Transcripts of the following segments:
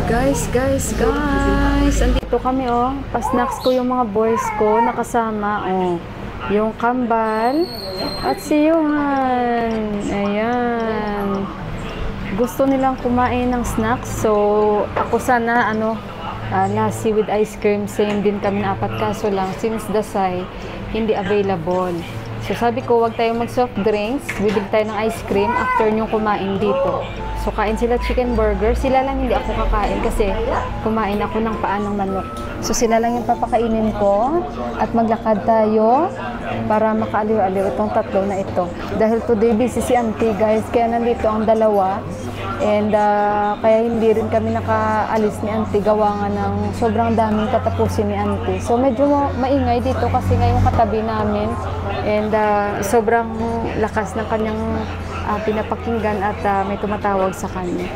Guys, andito kami oh. Pa-snacks ko yung mga boys ko nakasama oh. Yung kambal at si Johan. Ayan. Gusto nilang kumain ng snacks. So, ako sana nasi with ice cream. Same din kami na apat, kaso lang since Dasay hindi available. So, sabi ko wag tayong mag soft drinks. Bibili tayo ng ice cream after nyo kumain dito. So, kain sila chicken burger. Sila lang hindi ako kakain kasi kumain ako ng paa ng manok. So, sila lang yung papakainin ko at maglakad tayo para makaaliw-aliw itong tatlo na ito. Dahil today busy si auntie guys, kaya nandito ang dalawa. And kaya hindi rin kami nakaalis ni auntie gawa nga ng sobrang daming tatapusin ni auntie. So, medyo maingay dito kasi ngayong katabi namin. And sobrang lakas ng kanyang pinapakinggan at may tumatawag sa kanya.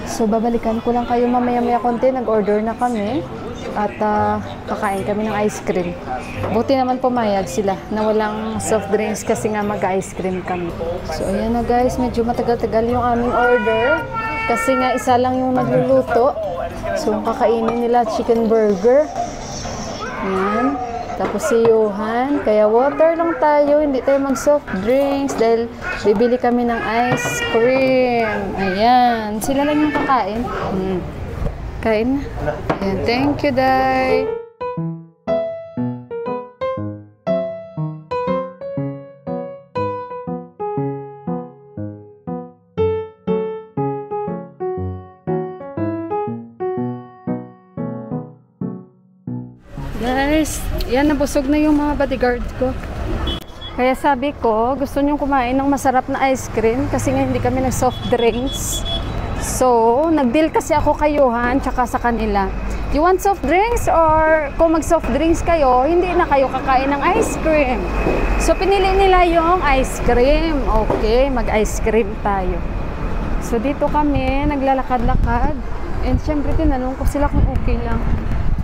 So, babalikan ko lang kayo mamaya-maya konti. Nag-order na kami at kakain kami ng ice cream. Buti naman pumayag sila na walang soft drinks kasi nga mag-ice cream kami. So, ayan na guys. Medyo matagal-tagal yung aming order kasi nga isa lang yung nagluluto. So, kakainin nila chicken burger. Ayan. Tapos si Johan, kaya water lang tayo, hindi tayo mag-soft drinks dahil bibili kami ng ice cream. Ayan, sila lang yung kakain. Kain na. Ayan, thank you, Day. Guys, yan, nabusog na yung mga bodyguard ko. Kaya sabi ko, gusto nyo kumain ng masarap na ice cream kasi nga hindi kami nag-soft drinks. So, nag-deal kasi ako kay Johan tsaka sa kanila. You want soft drinks or kung mag-soft drinks kayo, hindi na kayo kakain ng ice cream. So, pinili nila yung ice cream. Okay, mag-ice cream tayo. So, dito kami, naglalakad-lakad. And syempre, tinanong ko sila kung okay lang.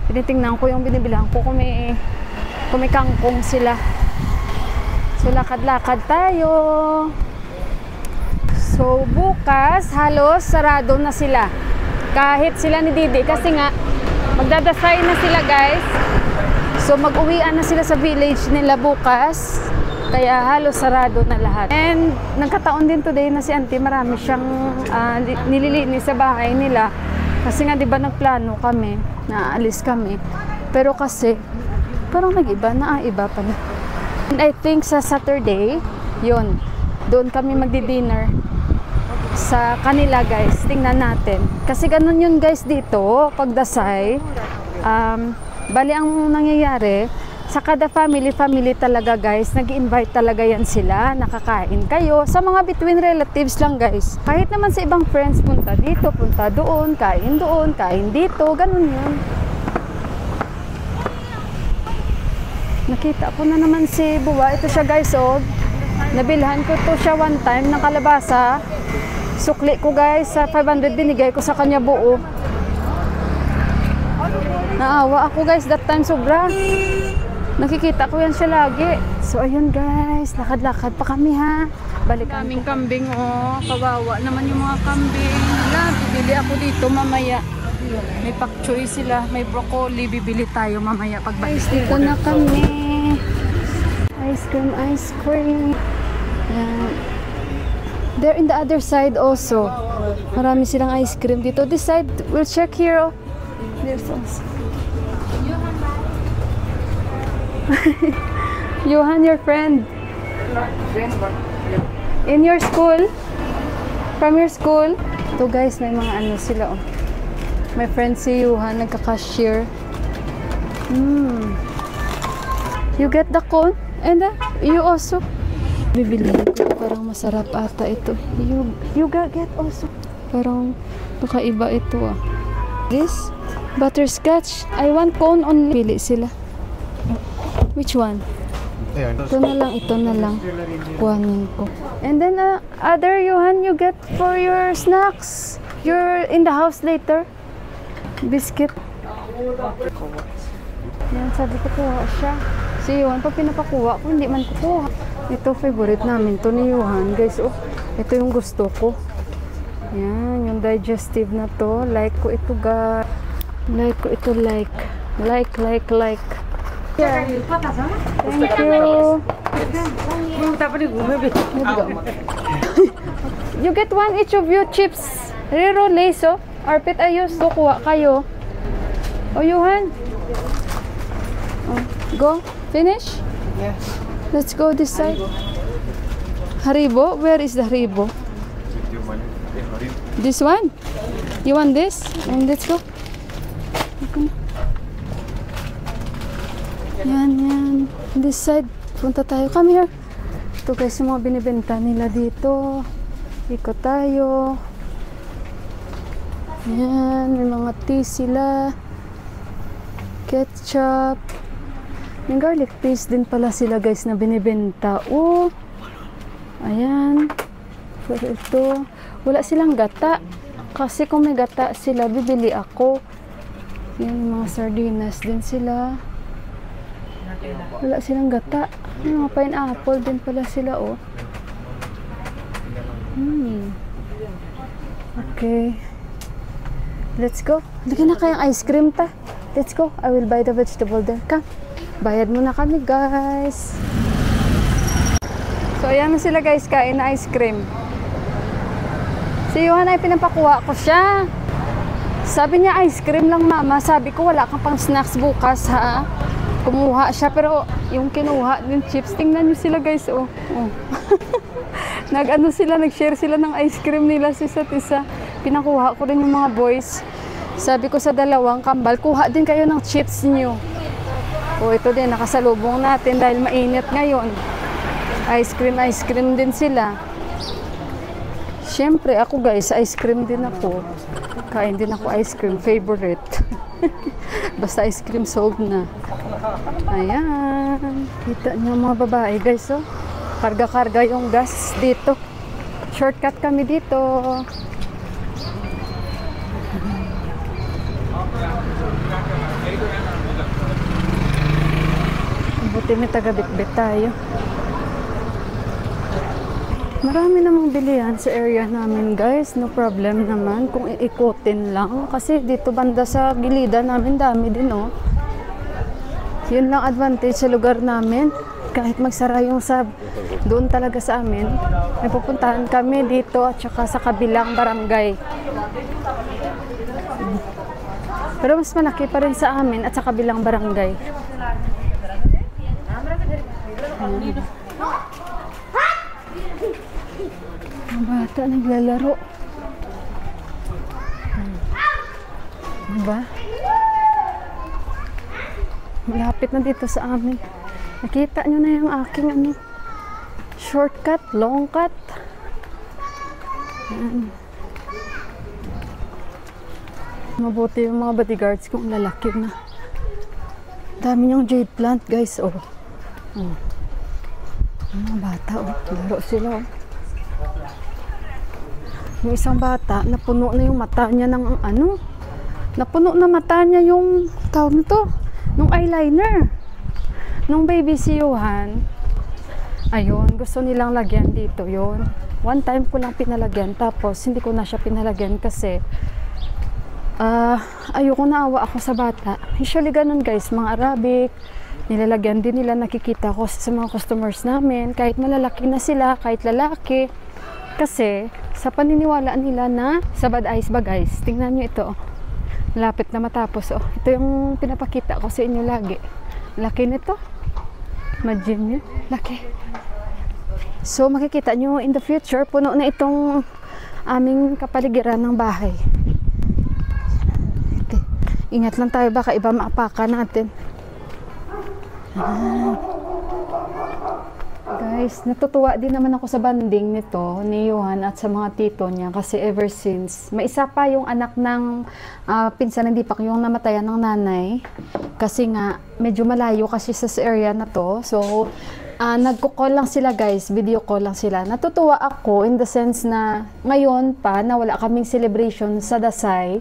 Tinitingnan ko yung binibilang ko kung may kangkong sila. So, lakad-lakad tayo. So, bukas, halos sarado na sila. Kahit sila ni Didi, kasi nga, magdadasay na sila guys. So, mag-uwian na sila sa village nila bukas. Kaya halos sarado na lahat. And, nagkataon din today na si auntie, marami siyang nililinis sa bahay nila. Kasi nga, di ba nagplano kami, naalis kami. Pero kasi, parang nag-iba na, iba pa na. And I think sa Saturday, yun, doon kami magdi-dinner sa kanila guys. Tingnan natin. Kasi ganun yun guys dito, pagdasay. Bali ang nangyayari, sa kada family talaga guys, nag-invite talaga yan sila, nakakain kayo. Sa mga between relatives lang guys. Kahit naman sa ibang friends, punta dito, punta doon, kain dito, ganun yun. Nakita ko na naman si Buwa. Ito siya guys, oh. Nabilhan ko to siya one time ng kalabasa. Sukli ko guys, sa 500 binigay ko sa kanya buo. Naawa ako guys that time sobra. Nakikita ko yan siya lagi. So ayun guys, lakad-lakad pa kami ha. Balikan kaming kambing oh. Kawawa naman yung mga kambing. Bibili ako dito mamaya. May pak choy sila, may broccoli, bibili tayo mamaya pagbalik. Dito na kami. Ice cream. They're in the other side also. Marami silang ice cream dito. This side, we'll check here. Oh. There's also. Johan, your friend. In your school? From your school? Ito guys, may mga ano sila oh. My friend si Johan, nagka-cashier. You get the cone? And you also? Bibili ko. Parang masarap ata ito. You get also. Parang kakaiba ito ah. This? Butterscotch. I want cone only. Pili sila. Which one? Ito na lang. Kuhanin ko. And then other Johan, you get for your snacks. You're in the house later. Biscuit. Yan, sabi ko kuha siya. Si Johan, pag pinapakuha ko, hindi man kukuha. Ito, favorite namin to ni Johan. Guys, oh, ito yung gusto ko. Yan, yung digestive na to. Like ko ito, ga. Like ko ito, like. Like. Yeah. Thank you. You get one each of you chips. Rero, Leso. Arpit ayos. Kukuha kayo. O, Yuhan. Oh, go. Finish? Yes. Let's go this side. Haribo? Where is the Haribo? This one? You want this? Let's go. Yan. This side. Punta tayo. Come here. Ito guys yung mga binibenta nila dito. Ikot tayo. Yan. May mga tea sila. Ketchup. Yung garlic paste din pala sila guys na binibenta. Oh. Ayan. Pero ito. Wala silang gata. Kasi kung may gata sila, bibili ako. Yan, mga sardinas din sila. Wala silang gata. Mga pineapple din pala sila, oh. Okay. Let's go. Lagyan na kayang ice cream ta. Let's go. I will buy the vegetable there. Come. Bayad muna kami, guys. So, ayan na sila, guys. Kain na ice cream. Si Johan ay pinapakuha ko siya. Sabi niya, ice cream lang, mama. Sabi ko, wala kang pang snacks bukas, ha? Kumuha siya, pero yung kinuha din chips. Tingnan niyo sila, guys, oh. Nag-share sila ng ice cream nila sa isa't isa. Pinakuha ko rin yung mga boys. Sabi ko sa dalawang kambal, kuha din kayo ng chips niyo. O, ito din, nakasalubong natin dahil mainit ngayon. Ice cream din sila. Siyempre, ako guys, ice cream din ako. Kain din ako ice cream, favorite. Basta ice cream sold na. Ayan. Kita niyo mga babae guys, oh. Karga-karga yung gas dito. Shortcut kami dito. Buti may taga-bitbit tayo. Marami namang bilihan sa area namin guys. No problem naman kung iikutin lang. Kasi dito banda sa gilida namin dami din, oh. Yun lang advantage sa lugar namin. Kahit magsara yung sab, doon talaga sa amin. May pupuntahan kami dito at saka sa kabilang barangay. Pero mas malaki pa rin sa amin at sa kabilang barangay. Ang bata naglalaro. Diba? Malapit na dito sa amin. Nakita nyo na yung aking shortcut, long cut. Mabuti yung mga bodyguards kung lalaki na. Dami yung jade plant guys, oh. Mga bata, oh. Laro sila, oh. Yung isang bata, napuno na yung mata niya ng napuno na mata niya yung tawag nito, nung eyeliner. Nung baby si Johan, ayun, gusto nilang lagyan dito yun. One time ko lang pinalagyan, tapos hindi ko na siya pinalagyan kasi ayoko, naawa ako sa bata. Usually ganun guys, mga Arabic, nilalagyan din nila, nakikita ko sa mga customers namin, kahit malalaki na sila, kahit lalaki. Kasi sa paniniwala nila na sa bagais. Tingnan nyo ito, oh. Lapit na matapos, oh. Ito yung pinapakita ko sa inyo lagi. Laki nito. Imagine nyo, laki. So makikita nyo in the future, puno na itong aming kapaligiran ng bahay. Ingat lang tayo, baka iba maapakan natin. Guys, natutuwa din naman ako sa banding nito ni Johan at sa mga tito niya kasi ever since, may isa pa yung anak ng pinsan ng Dipak, yung namatayan ng nanay, kasi nga medyo malayo kasi sa area na to. So nagko-call lang sila guys, video call lang sila. Natutuwa ako in the sense na ngayon pa na wala kaming celebration sa Dasay,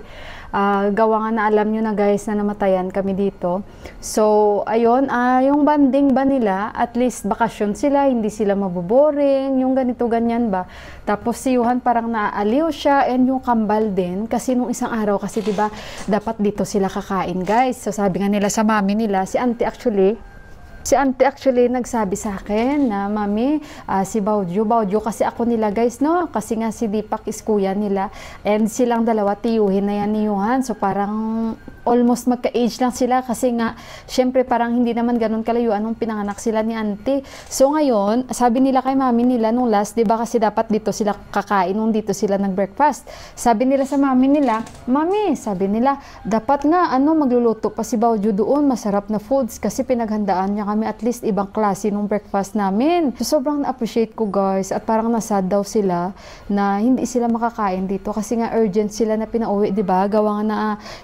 gawa nga na alam nyo na guys na namatayan kami dito. So, ayun, yung banding ba nila, at least bakasyon sila, hindi sila maboboring, yung ganito, ganyan ba. Tapos si Johan parang naaaliw siya, and yung kambal din, kasi nung isang araw kasi diba, dapat dito sila kakain guys. So, sabi nga nila sa mami nila, si auntie actually nagsabi sa akin na, Mami, si Baojo kasi ako nila guys, no? Kasi nga si Deepak is kuya nila. And silang dalawa, tiyuhin na yan ni Johan. So parang almost magka-age lang sila kasi nga, syempre parang hindi naman ganun kalayuan nung pinanganak sila ni auntie. So ngayon, sabi nila kay mami nila nung last, diba kasi dapat dito sila kakain nung dito sila nag-breakfast. Sabi nila sa mami nila, Mami, sabi nila, dapat nga magluluto pa si Baojo doon, masarap na foods kasi pinaghandaan niya kami at least ibang klase nung breakfast namin. So sobrang na-appreciate ko guys at parang nasad daw sila na hindi sila makakain dito kasi nga urgent sila na pinauwi, diba? Gawa nga na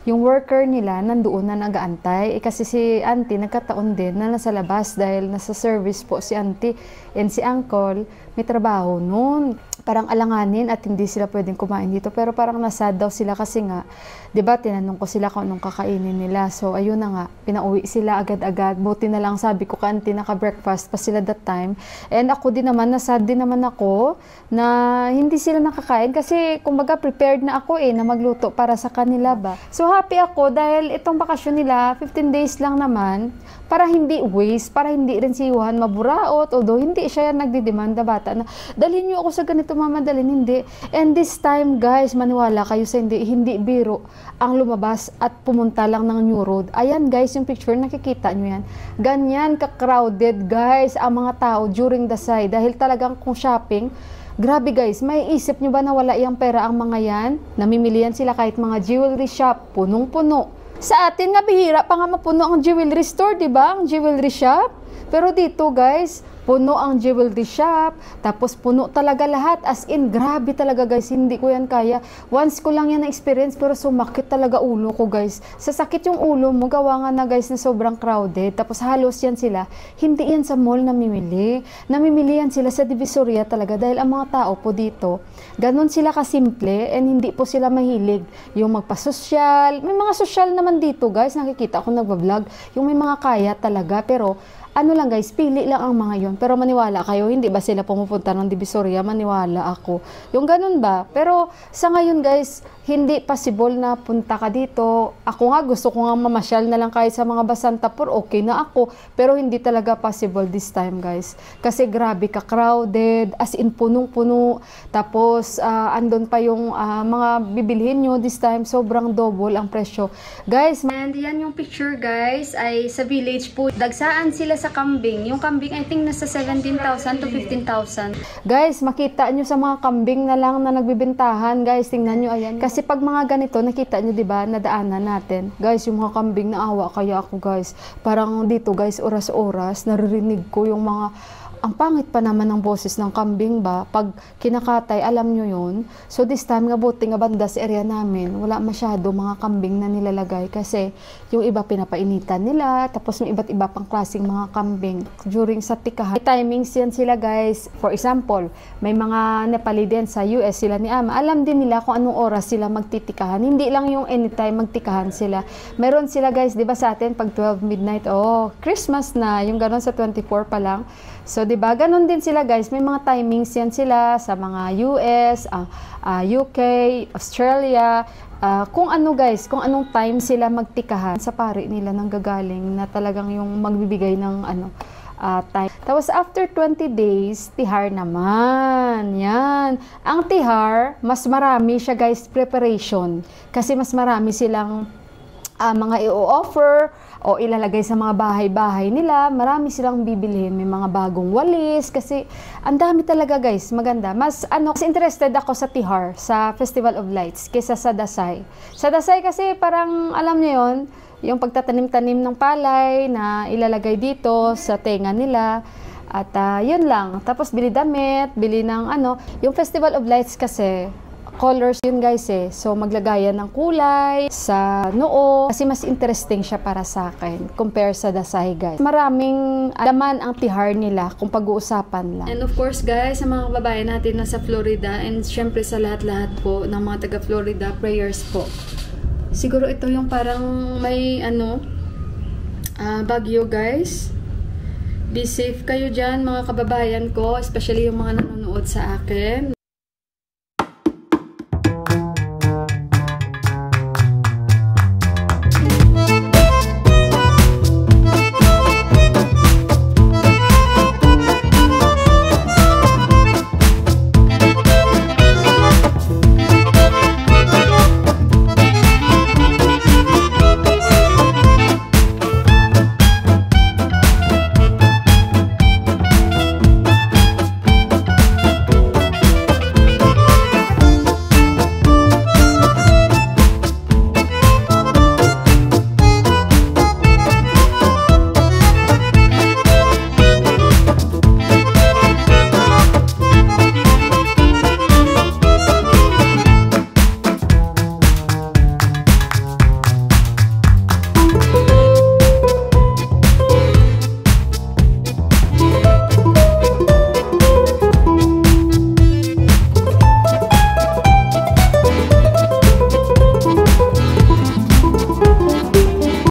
yung worker nila nandoon na nag-aantay. Kasi si auntie nagkataon din na nasa labas dahil nasa service po si auntie and si uncle may trabaho noon. Parang alanganin at hindi sila pwedeng kumain dito. Pero parang nasad daw sila kasi nga, diba, tinanong ko sila kung anong kakainin nila. So, ayun na nga, pinauwi sila agad-agad. Buti na lang sabi ko, kanti naka-breakfast pa sila that time. And ako din naman, nasad din naman ako na hindi sila nakakain kasi, kumbaga, prepared na ako na magluto para sa kanila ba. So, happy ako dahil itong bakasyon nila, 15 days lang naman, para hindi waste, para hindi rin si Johan maburaot, although hindi siya nagdidemanda bata na, dalhin niyo ako sa ganito mama, dalhin, hindi. And this time guys, maniwala kayo sa hindi biro ang lumabas at pumunta lang ng New Road. Ayan guys, yung picture, nakikita nyo yan. Ganyan ka-crowded guys ang mga tao during the Dasay, dahil talagang kung shopping, grabe guys, may isip nyo ba na wala yung pera ang mga yan? Namimilian sila kahit mga jewelry shop, punong-puno. Sa atin nga bihira pa nga mapuno ang jewelry store, di ba? Ang jewelry shop. Pero dito guys, puno ang jewelry shop, tapos puno talaga lahat, as in, grabe talaga guys, hindi ko yan kaya. Once ko lang yan na-experience, pero sumakit talaga ulo ko guys. Sasakit yung ulo mo, gawa nga na guys na sobrang crowded, tapos halos yan sila, hindi yan sa mall namimili yan sila sa Divisoria talaga, dahil ang mga tao po dito, ganun sila kasimple, and hindi po sila mahilig yung magpasosyal. May mga social naman dito guys, nakikita ko nagbablog, yung may mga kaya talaga, pero ano lang guys, pili lang ang mga yon. Pero maniwala kayo, hindi ba sila pumupunta ng Divisoria? Maniwala ako. Yung ganun ba? Pero sa ngayon guys, hindi possible na punta ka dito. Ako nga, gusto ko nga mamasyal na lang kahit sa mga Basantapur, okay na ako. Pero hindi talaga possible this time guys. Kasi grabe ka crowded, as in punong-puno. Tapos andun pa yung mga bibilhin nyo this time, sobrang double ang presyo. Guys, and yan yung picture guys, ay sa village po. Dagsaan sila sa kambing. Yung kambing, I think nasa 17,000 to 15,000. Guys, makita nyo sa mga kambing na lang na nagbibintahan. Guys, tingnan nyo, ayan. Kasi pag mga ganito, nakita nyo, diba, nadaanan natin. Guys, yung mga kambing na awa kaya ako, guys. Parang dito, guys, oras-oras, naririnig ko yung mga ang pangit pa naman ng boses ng kambing ba? Pag kinakatay, alam nyo yun. So this time nga buti nga banda sa area namin, wala masyado mga kambing na nilalagay kasi yung iba pinapainitan nila, tapos may iba't iba pang klaseng mga kambing during sa tikahan. May timings yan sila guys. For example, may mga Nepali din sa US sila ni Ama. Alam din nila kung anong oras sila magtitikahan. Hindi lang yung anytime magtikahan sila. Meron sila guys, di ba sa atin pag 12 midnight, oh, Christmas na, yung gano'n sa 24 pa lang. So, diba, ganun din sila guys, may mga timings yan sila sa mga US, UK, Australia, kung ano guys, kung anong time sila magtikahan sa pari nila nang gagaling na talagang yung magbibigay ng time. Tapos after 20 days, tihar naman. Yan. Ang tihar, mas marami siya guys, preparation. Kasi mas marami silang mga i-offer o ilalagay sa mga bahay-bahay nila. Marami silang bibilhin. May mga bagong walis. Kasi ang dami talaga guys. Maganda. Mas interested ako sa Tihar, sa Festival of Lights, kaysa sa Dasay. Sa Dasay kasi parang, alam niyo yon, yung pagtatanim-tanim ng palay na ilalagay dito sa tenga nila. At yun lang. Tapos bili damit, bili ng Yung Festival of Lights kasi, colors yun guys eh. So maglagayan ng kulay sa noo kasi mas interesting siya para sa akin compare sa Dasay guys. Maraming laman ang tihar nila kung pag-uusapan lang. And of course guys, sa mga babae natin na sa Florida and syempre sa lahat-lahat po ng mga taga Florida, prayers po. Siguro ito yung parang may bagyo guys. Be safe kayo dyan mga kababayan ko, especially yung mga nanonood sa akin.